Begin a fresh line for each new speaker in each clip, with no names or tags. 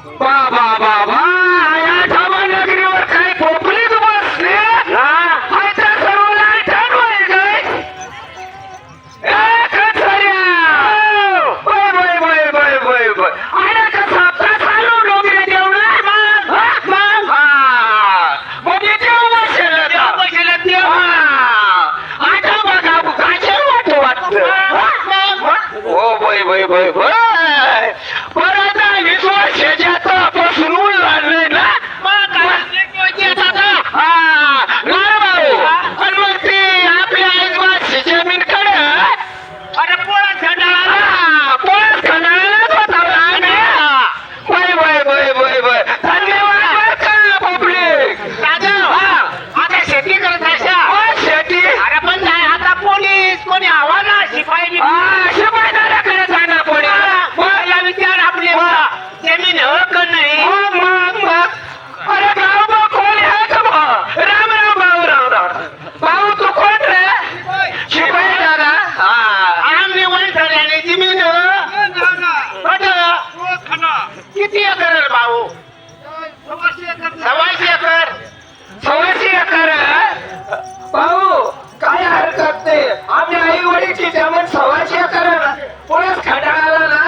बाबा बाबा या ठामा नगरीवर काय पोपलीच बसले आयता सर्व लायटन होय गय अरे कसा चालू डोंगरे देवला म्हणजे देव बसेल देव आता बघा काचे वाटत हो बाय परत 20 वर्षाच्या पासून उलटले ना आपल्या आईबाची जमीन कडे अरे पोळा खंडाळाच होता धन्यवाद पब्लिक आता शेती करत अशा शेती अरे पण नाही आता पोलीस कोणी हवा ना शिपाईदाराकडे जाणार कोणी मला विचार आपले जमीन हक नाही अरे भाऊ कोण आहे का राम भाऊ तू कोण रे शिपाई दादा आमने वैठल्याने जमीन किती एकर भाऊ 1.25 एकर भाऊ काय हरकत नाही आम्ही आई वडीलची जमीन 1.25 एकर पोलीस खंडाळाला ना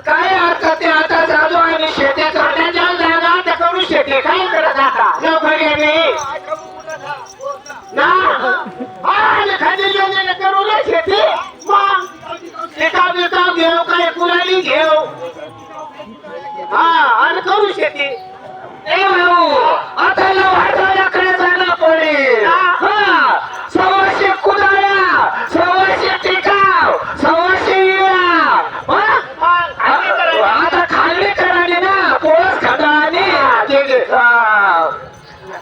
काय हरकत नाही आता जातो आणि शेती करण्याच्या जागा त्या करू शेती काय करत आता नोकरी ना खाली योजना करू ना शेती मग बिकाव घेऊ काय कुराली घेऊ आणि करू शेती भाऊ आता लवाडवाड्याकडे जाणं पडेल 1.25 कुदाळ्या 1.25 टिकाव 1.25 आता खाल्ली कराने ना पोळस खंडाने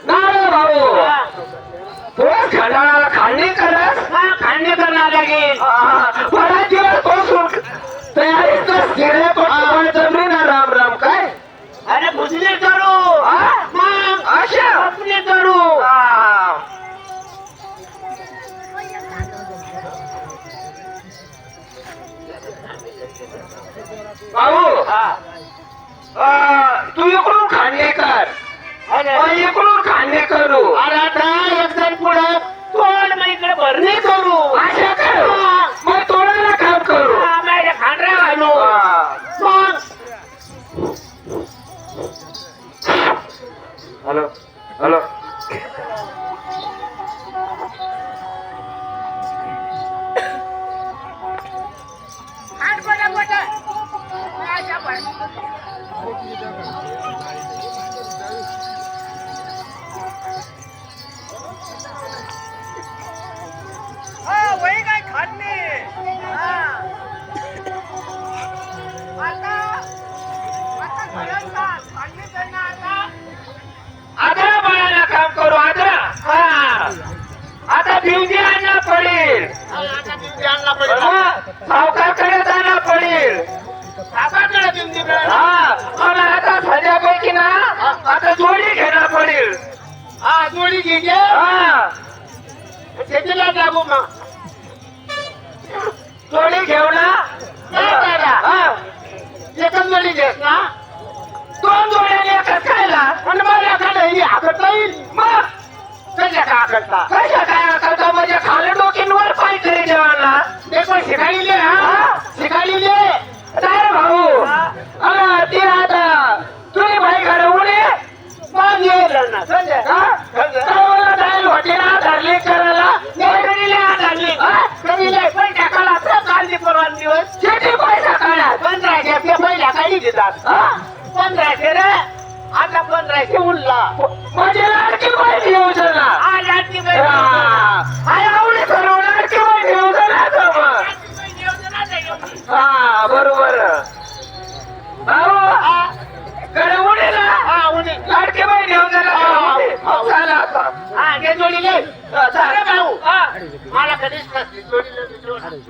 ना रे भाऊ पोळस खंडाला खाल्ली करस खाल्ली करणार लागेल बराच दिवस पासून तयारीच नसते रे पण जमीन राम काय अरे बुजले करू मग अशा बुजले करू भाऊ तू इकडून खांडे कर इकडून खांडे करू अरे आता एकदम पुढे तोड मग इकडे भरणे करू अशा करू मग तोडायला काम करू माझ्या खांडरा घालू मग हॅलो
वही काय खात नाही
आदरा बाळाला काम करू आदरा आता बिवजी आणणं पडेल सावकारकडे जाणं पडेल आणि आता सध्यापैकी ना आता जोडी घेणं पडेल
जोडी घे शेतीला लागू मग
जोडी घेऊ ना
एकच जोडी घेस ना
2 जोड्याने एकच खायला
पण माझ्याकडे ही हाकता येईल
मग
कशा का हाकता
कशा काय करता म्हणजे खाली डोकींवर पाय तरी जेवायला
ते पण शिकायले शिकायले
काय भाऊ ते आता तुम्ही भाई घडे उडे
मग येईल ना
जाईल हॉटेल धरले करायला
काढली परवा दिवस
शेती पैसा काढा
1500 ते पहिल्या काही देतात 1500 रे आता 1500 उरला
म्हणजे लाडकी बहीण योजना
लाडकी
आवडी सर्व लाडकी बहीण योजना बरोबर भाऊ कडे उडीला लाडकी बहीण योजना
जोडीले भाऊ मला कधीच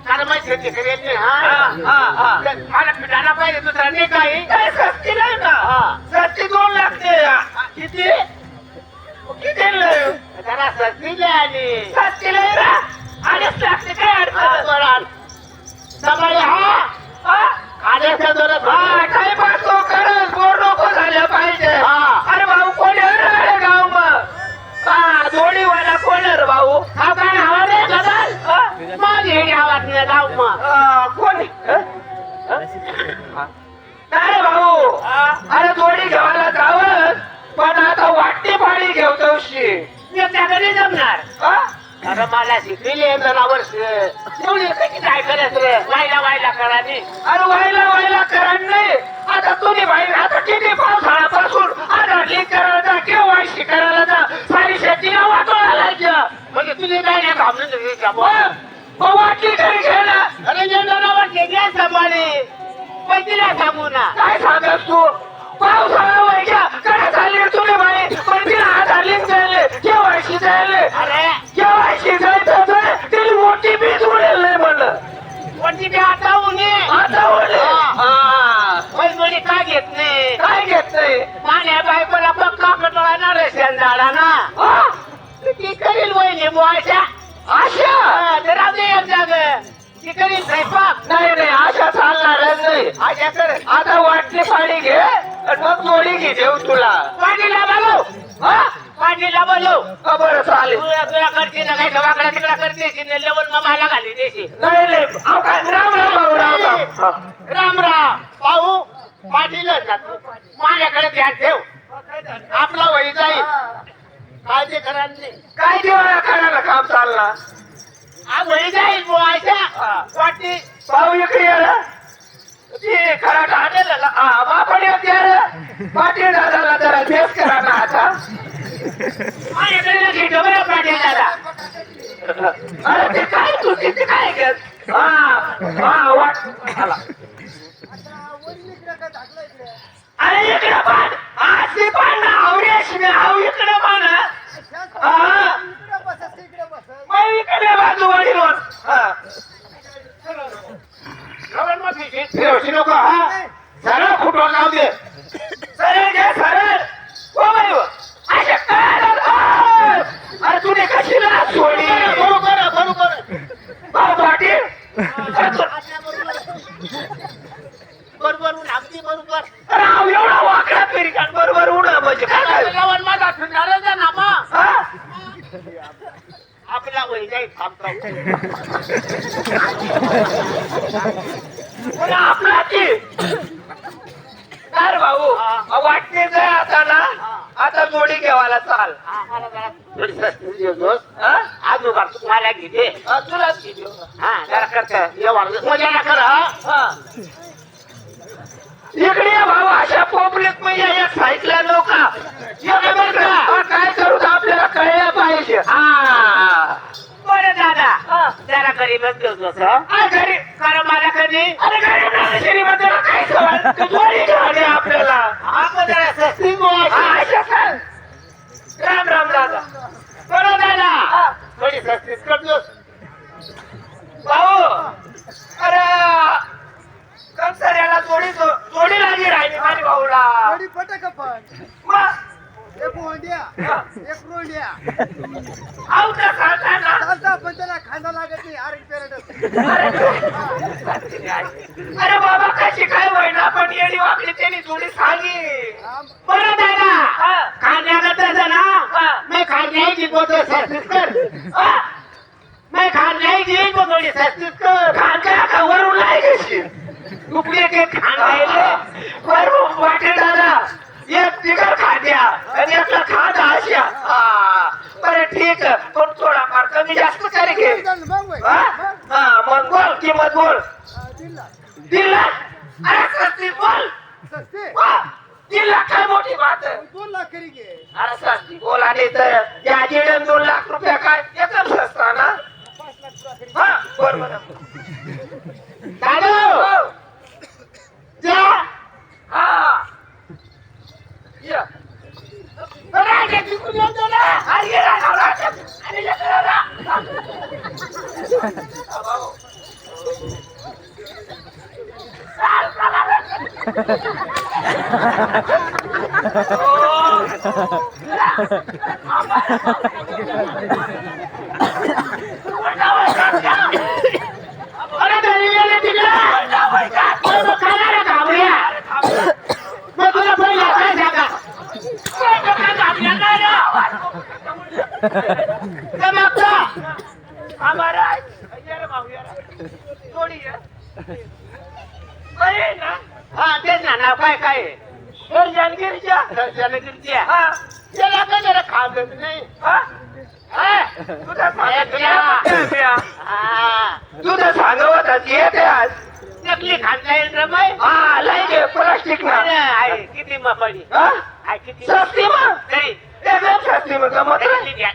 कारण मग शेती करेल मला पिठाला पाहिजे दुसरा नाही काही
सस्ती नाही का सस्ती 2 लागते
किती
किती
जरा सस्ती आली
सस्ती नाही ना 2.5 लागते काय अडचण
सकाळी हा
खाण्याच्या दरात काय बसतो खरंच बोर नको झाले नाही भाऊ अरे जोडी घेवायला जावं पण आता वाटते पाणी घेवतोशी
मी त्याकडे जमणार अरे मला शिकलेली आहे जनावर एवढी कशी काय करायचं रे वायला करा नी
अरे व्हायला करा नाही आता तुम्ही बाई आता किती पावसाळ्यापासून आता लीक करायला जा केव्हा करायला जा सारी शेतीला वाटवायला
म्हणजे तुझी काय नाही घाबरून
वाटली तरी घे ना
अरे जे जनावर घ्या सांभाळे पण तिला सांगू ना
काय सांगस तू पावसाळा व्हायच्या काय झाली तुम्ही बाई पण तिला आता लिंक जायले केव्हा शिजायले
अरे
केव्हा शिजायचं तिला मोठी बीज उडेल नाही म्हणलं
कोणती बी आता उन्हे
आता उडले
पैसे काय घेत नाही
काय घेत नाही
माझ्या बायकोला पक्का कटोळा ना रे शेंदाडा ना ती करील वहिनी बुवायच्या
आशा
जरा दे एक जाग ती करील स्वयंपाक
नाही आशा चालणारच नाही
आशा कर
आता वाटली पाणी घे आणि मग जोडी घे देऊ तुला
पाटीला बोलव पाटीला बोलव
बरं चालेल
तुला करते ना काय वाकडा तिकडा करते लेवल मग मला घाली देशी
नाही अहो काय राम भाऊ
राम राम पाहू पाटील माझ्याकडे ध्यान ठेव आपला वही जाईल काळजी करा नाही
काय देवा करायला काम चालला
हा वही जाईल बुवायच्या वाटी
भाऊ इकडे ये रे. ते खरा ठाणेल बापड येते रे पाटील दादाला जरा तेच करा ना आता
माझ्याकडे घेतो बरं पाटील दादा
अरे ते काय तू किती काय घेत वाट आला. अरे इकडे पान आशी पान ना आवरेश मी आव इकडे पान मग इकडे बाजू वडील फिरवशी नको सरळ फुटवा नाव दे सरळ घे सरळ हो बाई हो. अशा काय अरे तुने कशी लाच सोडली
बरोबर
भाऊ पाटील
बरोबर अगदी बरोबर
राव एवढा वाकडा फेरी काढ बरोबर उडा म्हणजे काय काय
लावण माझा ठिकाणा जा ना मग
हा?
आपला वही जाईल थांबतो
पण आपला की तर भाऊ वाटते जाय आता ना आता जोडी घेवायला चाल हा?
आजोबा तुम्हाला घेते
तुलाच की देऊ.
हा जरा करता व्यवहार मजा ना करा
हा. इकडे ये भाऊ अशा पोपलेत मग या एक साईडला नौका काय करू तर आपल्याला कळलं पाहिजे
बरं दादा जरा गरीबच घेतो
घरी
कारण मला कधी
अरे घरी श्रीमंत काय सवाल तू जोडी घ्यावी आपल्याला
आपण जरा सस्ती गोवा
अशा काय राम राम दादा
बरं दादा थोडी सस्तीच करतो
भाऊ अरे कंसऱ्याला जोडी लागली राहिली माझी भाऊला
थोडी फटक पण
मग
एक ओंड्या एक रोंड्या
आवता खाताना
चालता पण त्याला खांदा लागत नाही आरड पेरड
अरे बाबा कशी काय होईना पण येडी वाकली त्यांनी जोडी सांगी
बरं दादा खाण्यागत ना मी खाण्याची बोलतो सस्तीच कर मी खाण्याची थोडी सस्तीच कर
खांद्या का वरून नाही कशी
डुप्लिकेट खांदा
बरोबर वाटे दादा एक तिघर खाद्या आणि एकला खादा अशा बरं ठीक पण थोडाफार कमी जास्त करे घे मग बोल किंमत बोल 3 लाख अरे सस्ती बोल
सस्ते
3 लाख काय मोठी बात आहे
2 लाख करी घे
अरे सस्ती बोल आणि तर या जेडन 2 लाख रुपया काय एकदम सस्ता ना
5 लाख तुला करी
हा बरोबर
दादा
द्या हा या अरे तिकडून येतो ना अरे अरे
अरे घरी गेले तिकडे खाणार घाबऱ्या मग तुला पहिला काय सांगा जमता
हमारा जोड़ी है अरे ना
हा तेच ना नाव काय काय आहे?
गिरजा
जनगिरीच्या
हा
त्याला काय जरा खात नाही
हा
हा?
तुझा
हा.
तुझं सांगवत येते आज
नकली खाल्ला येईल रे बाई.
हा लय प्लास्टिक ना
अरे, आहे किती मपडी
हा
आहे किती
सस्ती मग
नाही
एकदम सस्ती मग गमत
नकली घ्या.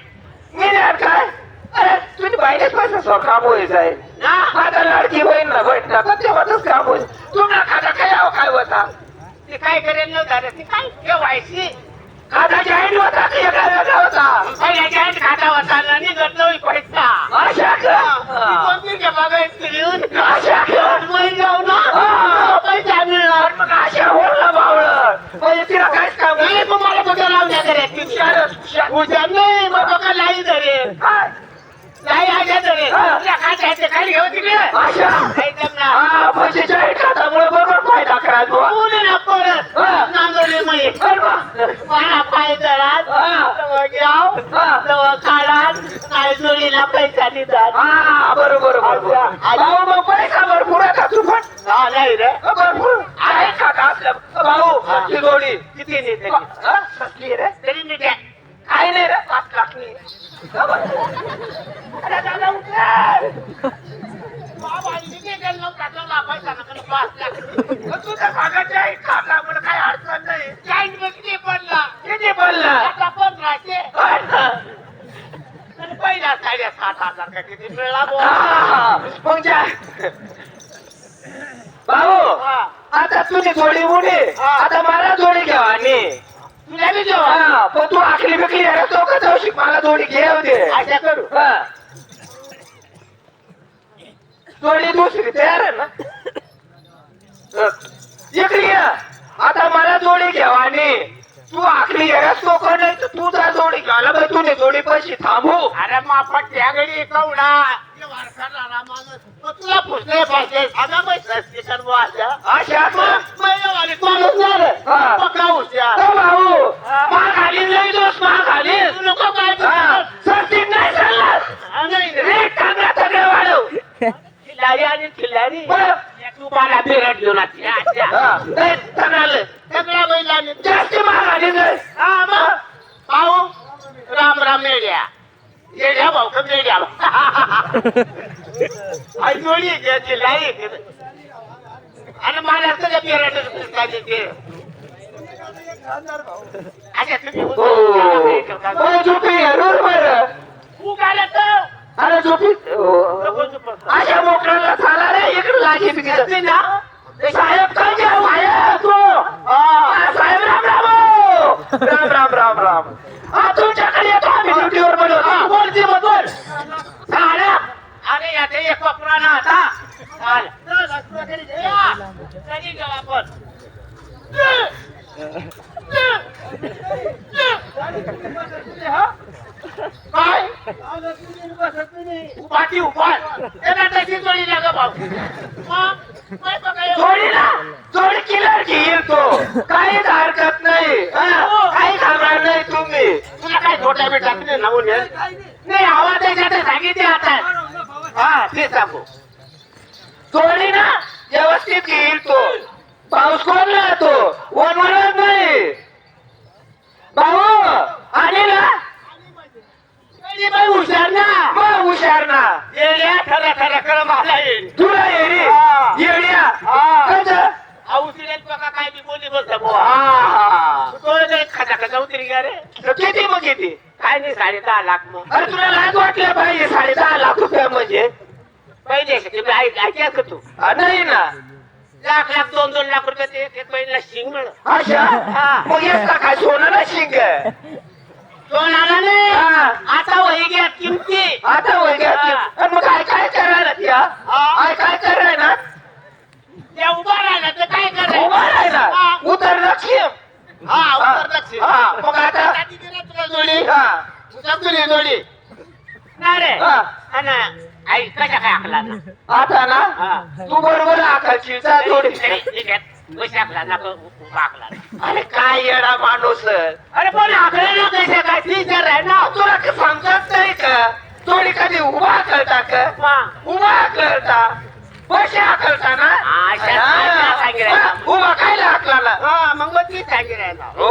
मी नाही काय अरे तुझी बाईनेच पैसा सो काम होईल जाईल
ना
माझा लाडकी बहीण ना भेटणार तर तेव्हाच काम होईल तुला खाता काय यावं काय होता
ते काय करेल नव्हता रे ते काय केव्हायची
खाता जॉईंट होता की वेगळा वेगळा होता
पहिल्या जॉईंट खाता होता ना निघत नाही पैसा
अशा का
कोणती घ्या बघायचं
अशा का
जाऊ ना
हा.
पैसा मिळणार
मग अशा बोलला बावळं म्हणजे तिला काहीच काम
नाही मग मला कुठं लावण्या करे उद्या नाही मग बघा लाई धरे लाई आल्या धरे तुला काय जायचं खाली घेऊ तिकडे
अशा
एकदम ना
हा म्हणजे जॉईंट खातामुळे बरोबर फायदा करा बुवा.
बोलू ना परत
हा.
नांगरले मग
बरं बा.
मला पाय धरात
हा.
तवा घ्याव
हा.
तवा काढात काय जोडीला पैसा देतात
हा बरोबर बरोबर भाऊ मग पैसा भरपूर आहे का तू पण
हा नाही रे
भरपूर आहे का का आपल्या भाऊ ती जोडी
किती नेते
हा? कसली रे
तरी नेते
काही नाही रे 5 लाख नाही अरे दादा उठले.
बाबा इथे गेलो टाकला पैसा नका 5 लाख
तुझ्या भागाच्या आहे खाता मला काही अडचण नाही
जॉईंट किती पडला
किती बोलला
आता 1500 तर पहिला 7,500 का किती मिळाला बुवा?
मग जा भाऊ
हा.
आता तुझी जोडी उडी
हा.
आता मला जोडी घ्यावा आणि
तुला बी जेव्हा
हा, पण तू आखली बिकली अरे तो का जाऊ शिक मला जोडी घेऊ दे
अशा करू
हा. जोडी दुसरी तयार आहे ना इकडे घ्या आता मला जोडी घ्यावा आणि तू आखली अरे तो का नाही तर तुझा जोडी घ्यायला बाई तुझी जोडी पैसे थांबू
अरे मापट त्या घडी कवडा तुला पुसले पाहिजे साधा पैसा स्पीकर
अशा
माणूस झालं
हा.
पक्का हुशार
तो भाऊ महाखाली नाही दोष महाखाली
तू नको काय
सस्ती नाही चालणार
नाही
रेट चांगला सगळं वाढव
खिल्लारी आणि खिल्लारी
बरं.
तू मला बिरट घेऊन आली. अच्छा.
हा, नाही, चांगलं.
सगळ्या महिलांनी
जास्त महागाली नाही
हा मग पाहू राम राम मेड्या येड्या भाऊ का मेड्या आई जोडी घ्यायची लाई आणि मला सगळं बिरट पाहिजे अच्छा तुम्ही
हो झोपी रूर बर
तू काय तर
अरे झोपी अशा मोकळ्याला झाला रे इकडे लागी बिकी
ना
साहेब काय जेव साहेब साहेब राम राम हो. राम राम राम राम हा तुमच्याकडे येतो आम्ही ड्युटीवर बनवतो बोलती मग बोल झालं
अरे याचे एक पकरा ना आता चाल कधी गेला आपण काय उभाटी उभा त्याला तशी जोडी लागा भाऊ काय बघाय
जोडीला जोडी किलर घेईल तो काहीच हरकत नाही हा, काही घाबरणार नाही तुम्ही
तुला काय छोट्या बेटा नावून नाही आवाज त्याच्यात सांगितले आता हा ते सांगू
जोडी ना व्यवस्थित घेईल तो पाऊस कोण तो वनवरच नाही भाऊ आणि ना
बाई हुशार ना
मग हुशार ना
येड्या खरं खरं कर मला येईल
तुला येडी
हा.
येड्या
हा.
कसं?
औषधात बघा काय बी बोली बसता
हा.
तो खचा खचा उतरी का रे
तर किती मग किती
काय नाही 10.5 लाख मग
अरे तुला लाज वाटलं पाहिजे 10.5 लाख रुपये म्हणजे
पहिले तुम्ही ऐकायच का तू
नाही ना
लाख 2 लाख रुपये ते एक महिन्याला शिंग मिळ
अशा
हा.
मग येत काय सोनं ना शिंग
सोनाला नाही
हा.
आता वही घ्या किमती
आता होय का?
हा.
आणि मग काय करायला त्या
हा.
काय करायला
त्या उभा राहिला तर काय
उभा राहिला
करायचं
उतर लक्ष्मी
हा उत्तर दक्षिण
हा, मग आता?
आता दिली ना तुला जोडी
हा.
तुझी जोडी नाही रे
हा.
आणि आई कशा काय आखला ना
आता ना
हा.
तू बरोबर आकाशी जा जोडी
पैसे आखला ना उभा आखला ना.
अरे काय येडा माणूस
अरे पण आखले ना कैसे काय टीचर आहे ना
तुला समजत नाही का जोडी कधी उभा करता का
मग
उभा करता पैसे आकलता ना
हा, अशा- अशा सांगितलं.
उभा
मग मग ती सांगे राहिला
हो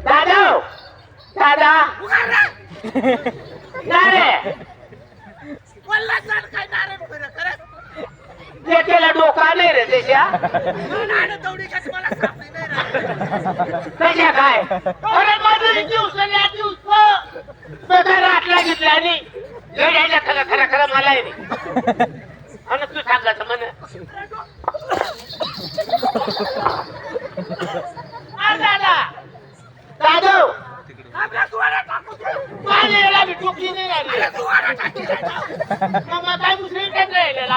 दादा दादा नारे त्याला डोका नाही रे त्याच्या कशा काय अरे माझं रातला घेतला आणि येड्याच्या खरं खरं खरं मला आहे आणि तू सांगायचं म्हण दादा दादा माझ्या याला बी टोपली नाही राहिली मग काय दुसरीकडे राहिलेला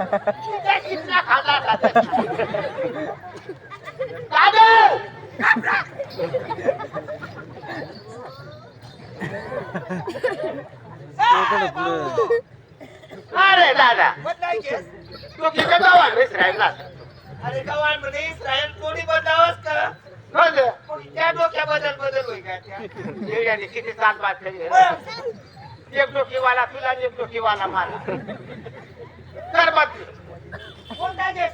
आता कितना खाजा खाता दादा अरे दादा तू किती गव्हाण राहिला
अरे गव्हाण मध्ये इस्रायल कोणी बदलावस का
त्या डोक्या बदल बदल होई का त्या किती सात बात एक डोकीवाला तुला एक डोकीवाला मला कर बदल
कोणता देश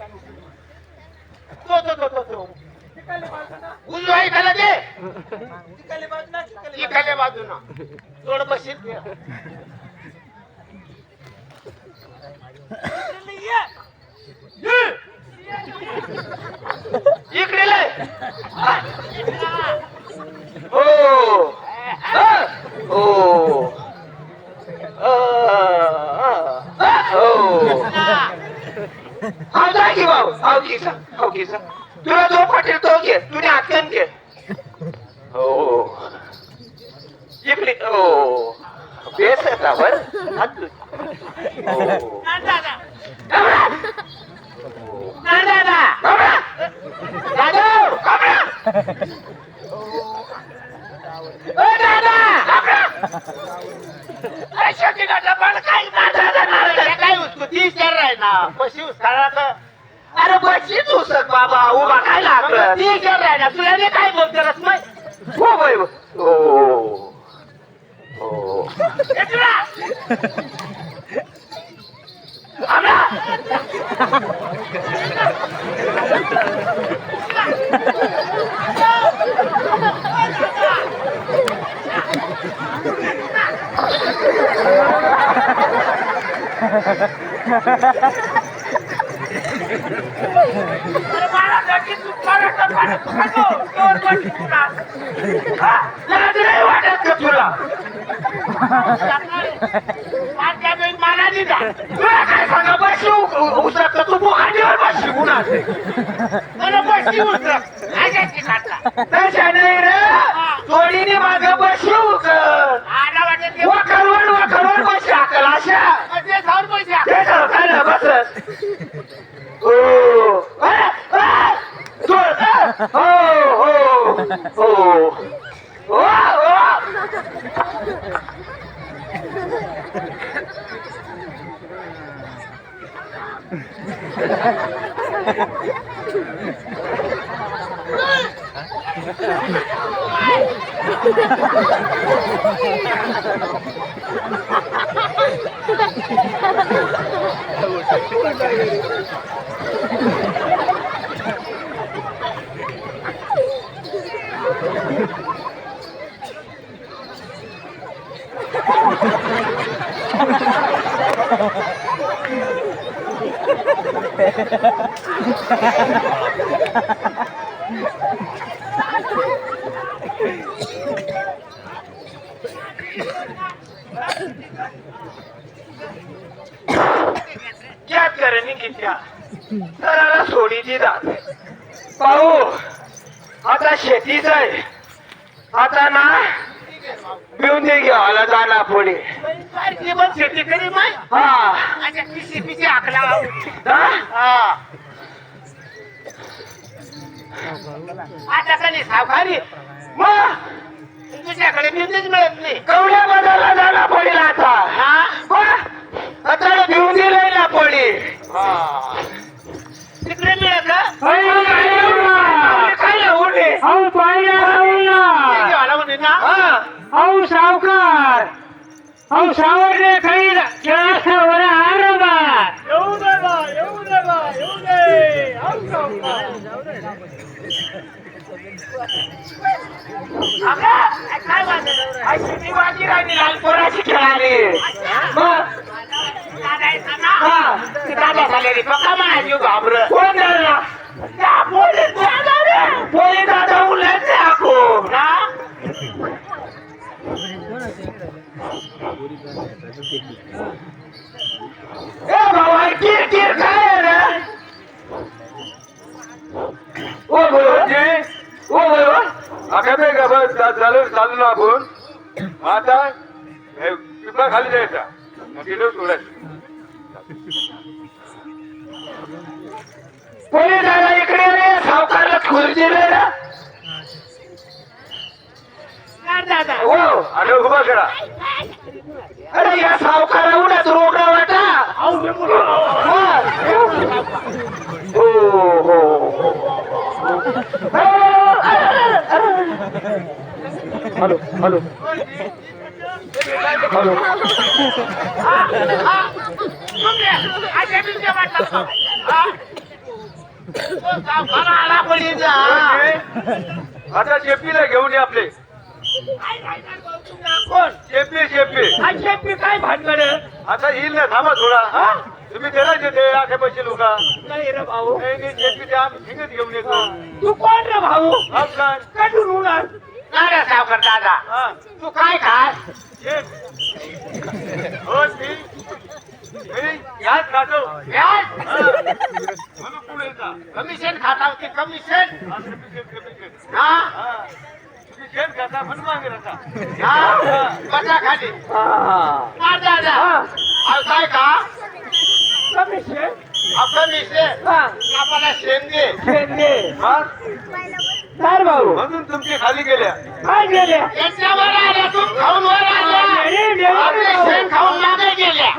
तो उजवा इकडे दे
तिकडली बाजू ना तिकडली
इकडे बाजूना थोड बशील इकडे लय हो हो हा जा की भाऊ हाव की तुला जो पटेल तो घे तुने हातकन घे हो इकडे हो बेस आहे बर हात अरे बशी तू सर बाबा उभा काय लागलं ती विचार राहिला तुला नाही काय बोलतोस मग हो बाई हो हो वाटत का तुला मला दिला तुला काय सांगा बशी उसरत तू बुखाटीवर बशी उन्हा बशी उसरत तशा नाही रे थोडीने माग बशी वखरवर बशी हाकल अशा ते जाऊ काय ना बसत हो हो हो हो हो क्या करणे की त्या सराला सोडी दिला पाहू आता शेतीच आहे आता ना बिवून घ्यावाला जाणार पुढे पण शेती करी माय हा पिशी आखला आता कधी सावकारी मग तुझ्याकडे बिंदूच मिळत नाही कवड्या बदलला जाणार पडेल आता आता भिवून दिलंय ना पडी तिकडे मिळत काय अहो सावकार, अहो सावरले काही खेळावर आरंभा.
येऊ दे बा, येऊ दे बा, येऊ दे. आऊ सावकार. काय वाजत?
अशी बाजी राहिली लाल पोराची खेळाली. मग हा, ते दादा झाले रे पक्का माझी घाबर. कोण झाला? त्या पोलीस दादा रे. पोलीस दादा उलट दाखव ना. ए बाबा किर किर काय आहे रे?
ओ बोलवाजी, ओ बोलवा. आखापे गबर चालू ना आपण. आता हे पिपळा खाली जायचा. मग तिथे सोडायचं.
पोलीस दादा इकडे रे. सावकारला खुर्ची रे ना. दादा
हो, आणि उभा करा.
अरे या सावकारा उड्यात रोकडा वाटा. हो हो. Hello hello hello.
आता शेपीला घेऊन ये आपले.
कोण
शेपी
काय भानगड?
आता येईल ना, थांबा थोडा. तुम्ही त्याला देते आखे पैसे लोका.
नाही रे भाऊ.
शेपी ते आम्ही ठिंगत घेऊन येतो.
तू कोण रे भाऊ?
आपला
कटून उडा. नाही रे सावकार दादा.
हा,
तू काय खास?
शेप. हो, मी याच खातो.
व्याज?
म्हणून पुढे जा.
कमिशन खाता होती कमिशन.
कमिशन.
हा
हा. तुम्ही शेण खाता म्हणून मागे राहता.
हा कसा खाली? मार दादा. अहो काय का? कमिशन. कमिशन. आपल्याला शेण दे. काय भाऊ?
म्हणून तुमची खाली गेल्या.
काय गेले? याच्यावर आल्या तू खाऊन वर आल्या. आपले शेण खाऊन मागे गेल्या.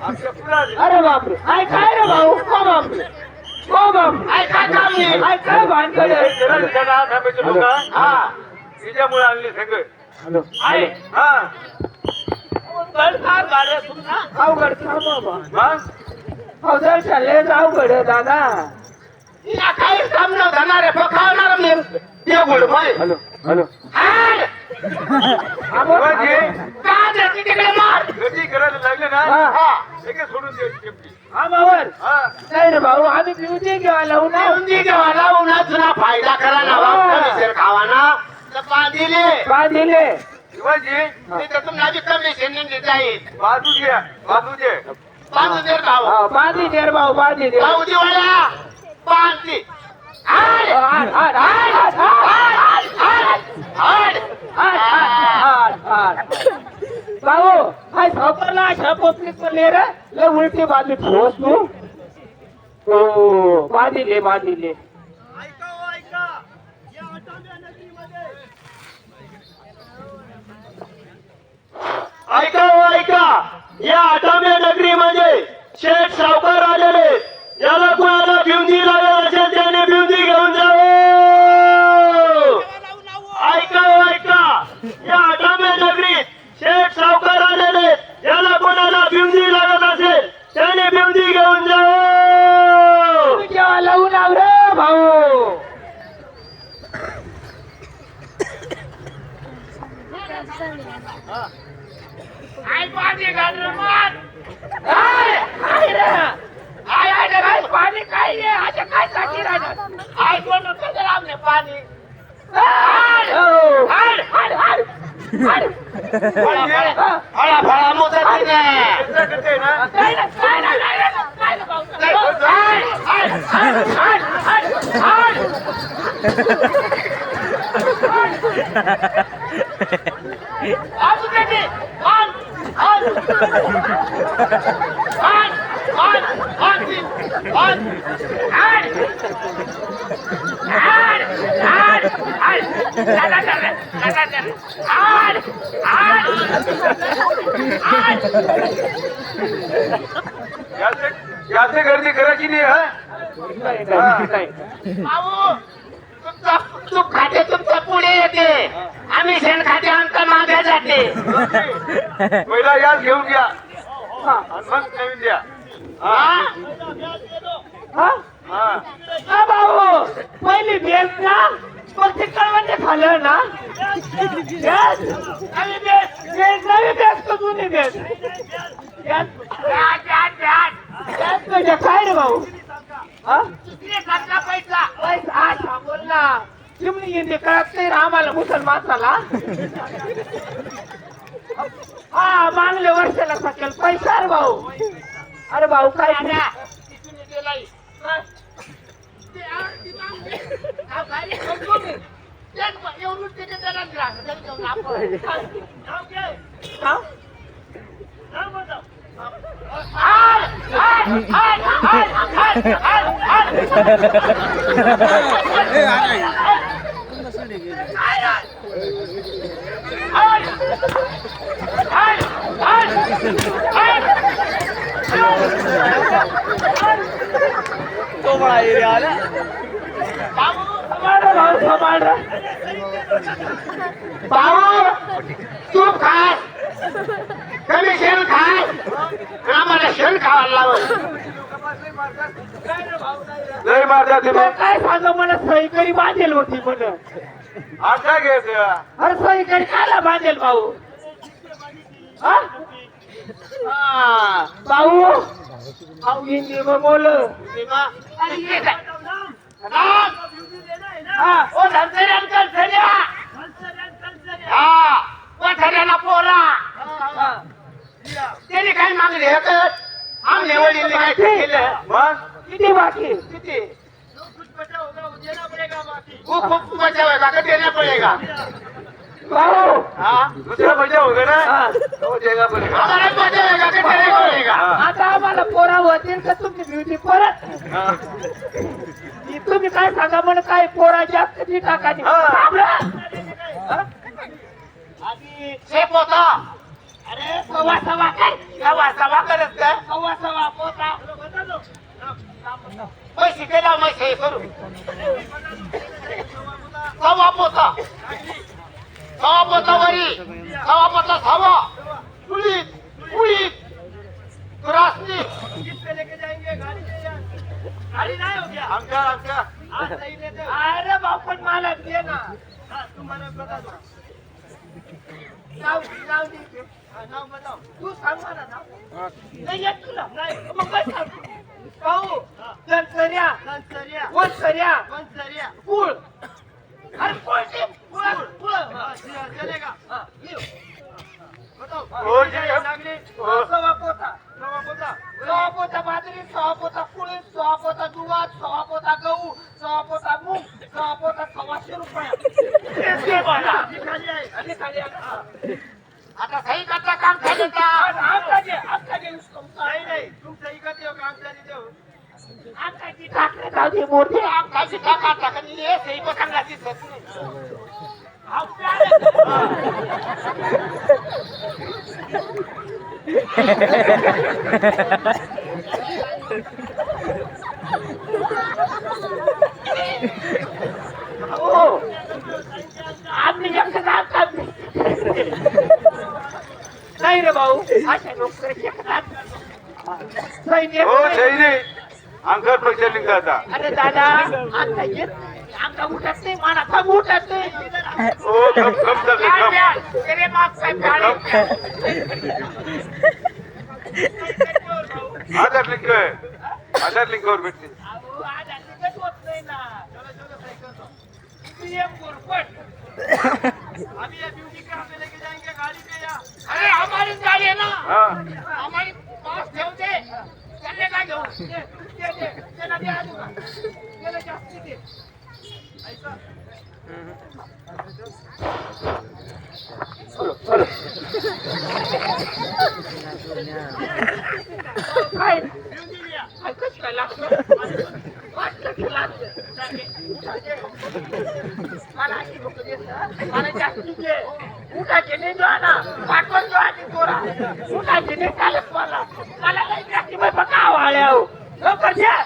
आमच्या पुढे आले.
अरे बापरे. काय रे भाऊ? को बापरे. को बाप. काय काम नाही. काय भानगड आहे?
त्याला त्याला आठ आंब्याचे लोक.
हा.
तिच्यामुळे आणले सगळे.
आहे.
हा.
अवघड काम बाबा.
मग
अवघड चालले अवघड आहे दादा. या काही काम न जाणार पकावणार मी ते गोड भाई.
Hello hello.
तिकडे मार.
गर्दी करायला लागले ना,
हा.
एके सोडून दे शेपटी.
आमावर
हा.
नाही रे भाऊ. आम्ही पिवती घेवा लावू ना. पिवती घेवा लावू ना. जुना फायदा करा ना. खावा ना. बांधिले.
शिवाजी
तुम्हाला कमिशन जाईल.
बाजू घ्या, बाजू दे.
बांधू दे भाऊ. बांधी दे भाऊ. बांधी दे. भाऊ दिवाळ्या बांधली. भाऊ हाय सावकारला अशा पोपलीत पडले रे. लय उलटी बाजू ठोस तू. हो बांधिले.
ऐका हो ऐका. या आटाम्या नगरीमध्ये
ऐका. या आटाम्या नगरीमध्ये शेठ सावकार आलेले. ज्याला कोणाला भिवंडी लागत असेल त्याने भिवंडी घेऊन जावं. ऐका. या आटाम्या नगरीत शेठ सावकार आलेले. ज्याला कोणाला भिवंडी लागत असेल त्याने भिवंडी घेऊन जावं. लावून लाव रे भाऊ. पाणी काय काय साठी पाणी. फळा मोठा
करते ना. याचे गर्दी करायची नाही. हा,
तूप खाते तुमच्या पुढे येते आम्ही शेण खाते आमचा मागे जाते
पहिला याच घेऊन घ्या आणि मग नवीन द्या
भाऊ पहिली बेस ना मग ते कळवंटे खाल्लं ना नवी बेस का जुनी बेस काय रे भाऊ पैसा पैसा बोल ना चिमणी हिंदी कळत नाही आम्हाला मुसलमानाला हा मागल्या वर्षाला सकेल पैसा रे भाऊ अरे भाऊ काय तो बड़ा एरिया है
भाऊ तूप खाय कमी शेण खाय आम्हाला शेण खावायला लावत
लय मारता तुम्ही
काय सांगा मला सहीकरी बांधेल होती म्हणून
आता घ्यायचं
अरे सहीकरी कायला बांधेल भाऊ हा? भाऊ भाऊ हिंदी में बोल
पोरा त्याने काय मागले आमने वडील काय केलं
मग
किती बाकी
किती खूप मजा होगा का देना पडेगा
भाऊ
हाँ
दुसरा मजा होगा ना तो देगा पडेगा
हमारा मजा होगा का देना पडेगा
आता आम्हाला पोरा होतील का तुमची ब्युटी परत तुम्ही काय सांगा म्हण काय पोरा जास्त ती टाकायची
शेप होता अरे सवा सवा काय सवा करत काय सवा पोता पैसे केला मैसे करू सवा पोता वरी सवा पोता सवा पुलिस रास्ते
गाडी नाही हो गया
आमच्या
अरे बापन मला दे ना तुम्हाला बघा नाव दे नाव बताव तू सांग मला नाव नाही येत तुला नाही मग काय सांग भाऊ दंसर्या वंसर्या कुळ अरे कुळचे कुळ चलेगा
और जी
सवा पोता बाजरी सवा पोता कुळी सवा पोता दुवा सवा पोता गहू सवा पोता मूग सवा पोता 100 रुपये खाली
आता सही करता काम झालं का
आपका जे उसको नहीं तुम सही करते हो काम चली जाओ आपका की ठाकरे जाऊ दे मोठे
आप काशी टाका टाकणी हे सही पसंगा दिसत
आपली जास्त काम नाही रे भाऊ अशा नोकरी शिकतात
हो सही नाही अंकर पक्ष लिंगाचा
अरे दादा आता येत आमचा उठत नाही मनाचा उठत नाही
ओ कम
तेरे माग काय प्यारे
आधार लिंकवर भेटते
आज निकट होत नाही ना पीएम गुरपट अभी ये ब्यूटी का पे लेके जाएंगे गाड़ी पे या
अरे हमारी गाड़ी है ना
हाँ
हमारी पास ठेव दे चलने का घेऊ दे चला दे आजूगा चला जास्ती दे ऐसा
काय कशी काय लागतं मला अशी लोक देतात मला जास्ती दे उठायचे नाही जो ना पाठवून जो आधी पोरा उठायचे नाही चालत मला काही जास्ती बाई बघा वाळ्या लवकर द्या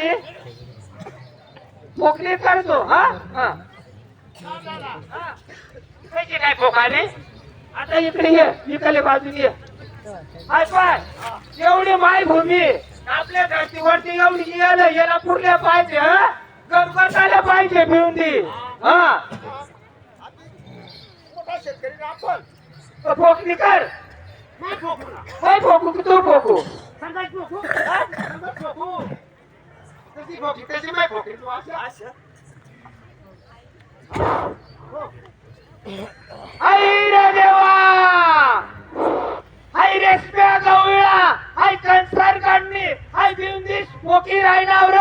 आम्ही पोकली करतो हा हा
त्याची काय फोकाने
आता इकडे ये इकडे बाजूने ये हाय पाय एवढी मायभूमी आपल्या धर्तीवरती एवढी याला पुरल्या पाहिजे हा गणपताला पाहिजे भिवंडी हा फोकली कर काय फोकू की तू फोकू हाय रे देवा हाय रेसप्या गवळा हाय कंसार काढणी हाय भिवंडी पोकी राहणार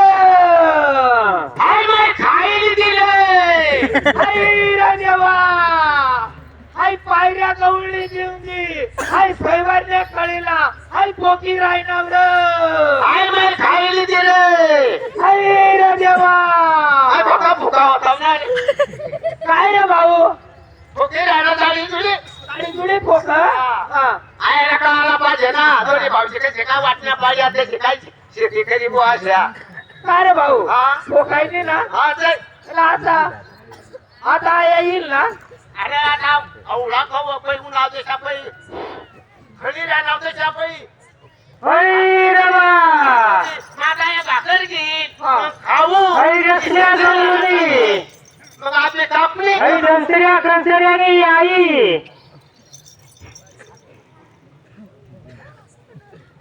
हाय माय खायला दिले
हाय रे देवा हाय पायऱ्या गवळी भिवंडी हाय सैवारण्या कळीला हाय पोकी राहणार
हाय माय खायला दिले
हाय रे देवा
हाय फोका फोका होता ना
काय रे भाऊ
फोके राहणार झाली तुझी
आणि जुडे पोका
आयला कळायला पाहिजे ना दोन्ही भाऊची कशी काय वाटण्या पाहिजे आता शिकायची शेती करी बुवा अशा
काय रे भाऊ
हा.
पोकायचे ना
हा चल
चला आता येईल ना
अरे आता अवळा खाऊ पैलू नावते शापई खरी नावते शापई
हरी रमा
माझा या भाकर घेईन
हा.
मग खाऊ
हरी रस्त्या गवळी
मग आपले कापले
हरी दंसऱ्या कंसऱ्याने आई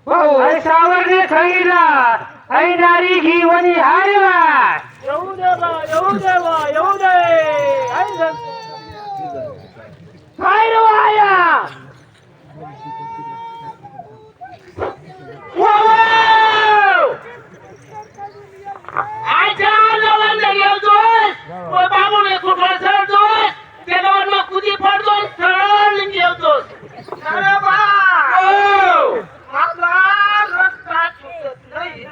भाऊ हरी सावरने सांगितला हरी नारी घी वनी हारवा येऊ देवा येऊ देवा येऊ दे हरी काय रे वाया
आजा नवंद घेतोय बाबूने कुठं सरतोय त्याच्यावर मग कुदी पडतोय सरळ घेतोय
अरे बा
हो
मला रस्ता सुटत नाही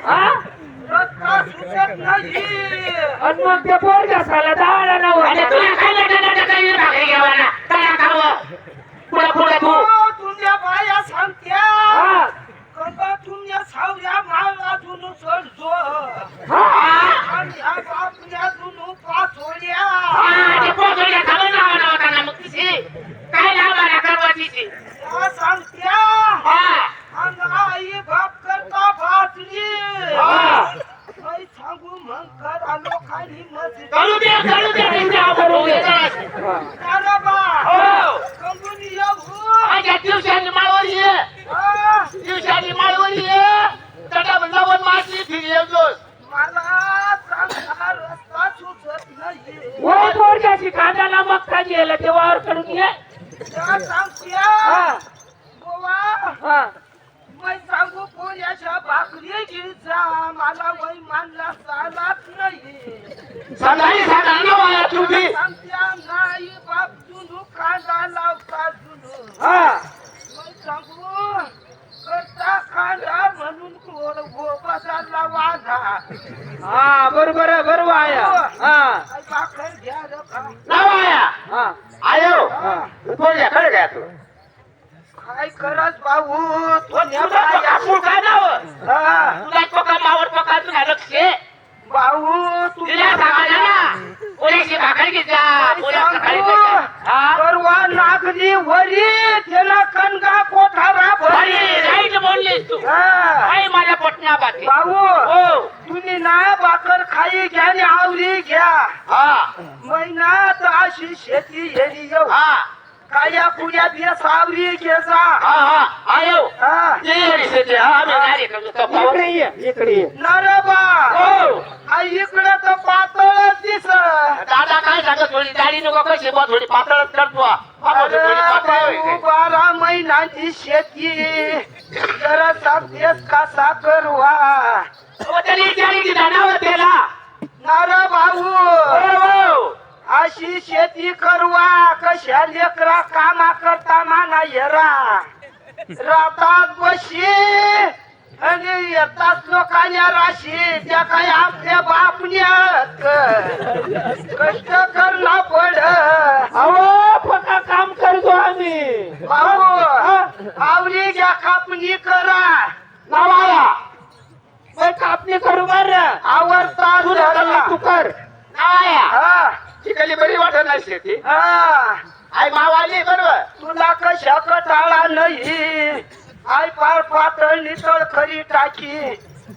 हा? रस्ता सुटत नाही आणि मग ते पोरगा साला दाडा
आणि
नव्हता
तुला काय लटं काही भाकरी घ्यावा ना काय खावं पुढे पुढे तू
तुमच्या बाया सांगत्या कंबा तुमच्या सावऱ्या माळ अजून सोडतो आणि ह्या बापल्या अजून पाचोड्या
आणि पोचवल्या खावं नावा नावा ना मग तिची काय लावा ना करवाचीची
त्या सांगत्या
हा
आणि आई बाप करता भाजली
हा.
काही सांगू मग करा लोकांनी मस्ती
करू दे इंद्रा करू दे
अरे बा
हो
कंबुनी येऊ
माझ्या दिवसांनी माळवर ये दिवसांनी माळवर ये त्याला नवन मासली फिरी येतोस
मला चांगला रस्ता सुचत नाही वय पोरग्याची कांद्याला मक्का गेला तेव्हा कडून ये त्या सांगत्या गोवा मैं सांगू पोळ्याच्या भाकरी घ्यायचा मला वय मानला चालत नाही
सकाळी सकाळी वाया तुम्ही
सांगत्या नाही बाप जुनू कांदा लावता जुनू मैं सांगू करता कांदा म्हणून गोड गोबाजारला वाधा हा बरोबर आहे बरोबर आहे भाकर घ्या रे खा.
नावाया आयो पोरग्याकडे घ्या तू
काय करत भाऊ
तुझा कापूर काय नाव तुला पका मावर पका तुला लक्ष
भाऊ
तिला सांगायला ना पोळ्याची भाकरी घेजा पोळ्या सकाळी हा
परवा नागरी वरी त्याला कणगा कोठारा भरी
राईट बोललीस तू काय माझ्या पटना बाकी
भाऊ
हो
तुम्ही ना भाकर खाई घ्या आणि आवरी घ्या
हा
महिन्यात अशी शेती येणी येऊ
हा
काया पुढ्या बिया सावरी घ्यायचा
हा हा आयो
हा.
ये रे हा आम्ही गाडी करतो
इकडे नरबा
हो
इकडे तर पातळ दिस
दादा काय सांगत थोडी दाढी नको कशी बा थोडी पातळच करतो थोडी पातळ होईल
12 महिन्याची शेती जरा सांगतेस कसा करवा
तरी विचारी जाणार त्याला
नारा भाऊ
हो
अशी शेती करवा कशा लेकरा कामा करता माना येरा रातात बशी आणि येतात लोकांच्या राशी त्या काय आपल्या बापण्यात कष्ट करणं पड अहो पक्का काम करतो आम्ही भाऊ आवडी घ्या कापणी करा नावाला कापणी
मी करू बर
आवडता
तू कर
हा
तिकडली बरी वाटत नाही शेती
हा
आई मावाली बरोबर
तुला कशा कटाळा नाही आई पार पातळ नितळ खरी टाकी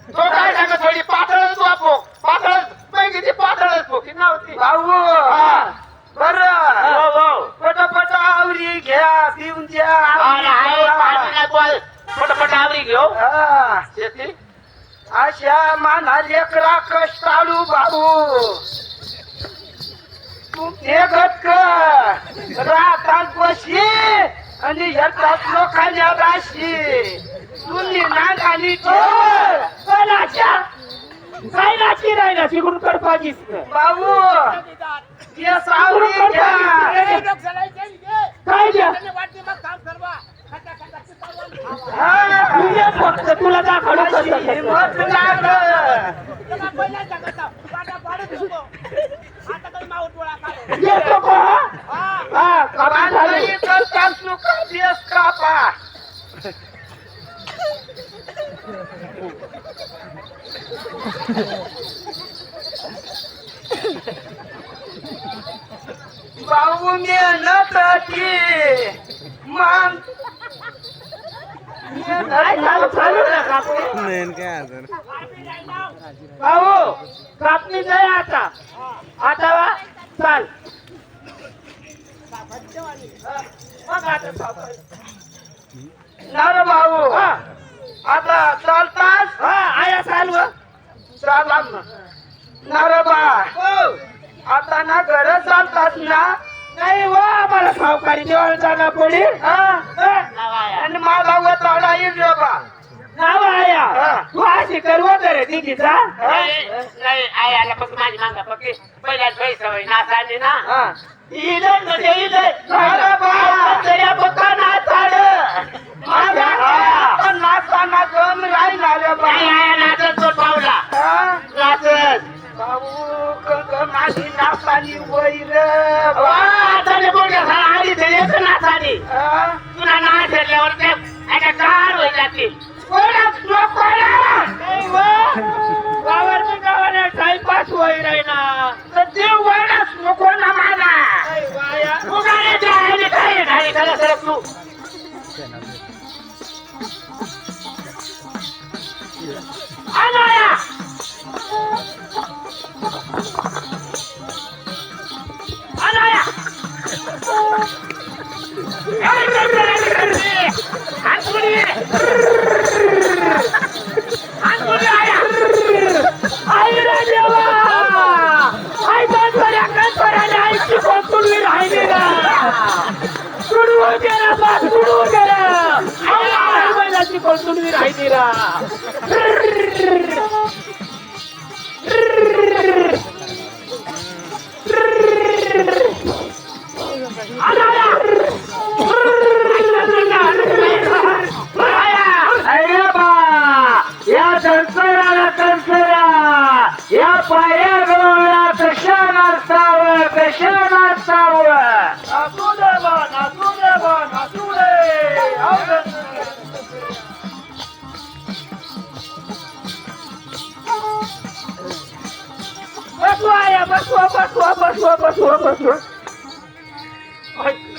तो काय सांगत थोडी पातळच वापो पातळच पैकी ती पातळच पोकी नव्हती
भाऊ
हा.
बर
हो हो
पटापट आवरी घ्या पिऊन द्या
पटापट आवरी घेऊ
हा.
शेती
अशा माना लेकरा कष्टाळू भाऊ तू फेकत कर राहतात बशी आणि येतात लोकांच्या राशी तुम्ही नागाली
काय नाची नाही ना तिकडून कर पाहिजे
भाऊ ते सावरी घ्या
काय द्या
हा.
तू ये फक्त तुला दाखवलं
अशी
कसं
हिंमत
कसं.
लाग
येतो का हा कापी झाली.
करता सुका दिवस कापा भाऊ मेहनत मान
काय चालू चालू ना कापणी भाऊ कापणी नाही आता वा चाल मग आता सावकाश.
नार भाऊ
हा
आता चालतास
हा आया चालू
चाला नारबा आता ना घर चालतास ना
नाही वा आम्हाला सावकारी देवाला जागा पडेल
हा? आणि मला वताडा येईल बा
नाव आया
हा.
तू अशी कर वगैरे दिदीचा
नाही आई आला फक्त माझी मागा फक्त पहिल्याच पैसा होई नाचाने ना
हा.
इलं म्हणजे इलं
नारबा
तरी बघा ना चाड
माझा पण नाचताना गम राहिला बा
आई आया नाचत तो पावला
हा?
नाचत
भाऊ कग माझी नाचतानी वैर बा
आता बोलल्या झाला आधी ते येत नाचाने
हा?
तुला नाच घेतल्यावर ते आता कार होई जाते
कोणाच नको ना.
गावाच्या गावाने टाइमपास होई राहिना
तर देव वैराच नको ना मला
तू गाण्याच्या आहे काय नाही खरं खरं तू
आया
अनाया
आई रे देवा आई कंसऱ्याने आईची कोणतुली राहिली ना सुडू गेला बा सुडू गेला आई महिन्याची कोणतुली राहिली ना
अरे बा या संसाराला कंसरा या पाया गळवल्या कशा नाचतावं कशा नाचतावं
नाचू दे बा नाचू दे बा नाचू दे आवडत.
बसवा आया बसवा बसवा बसवा बसवा बसवा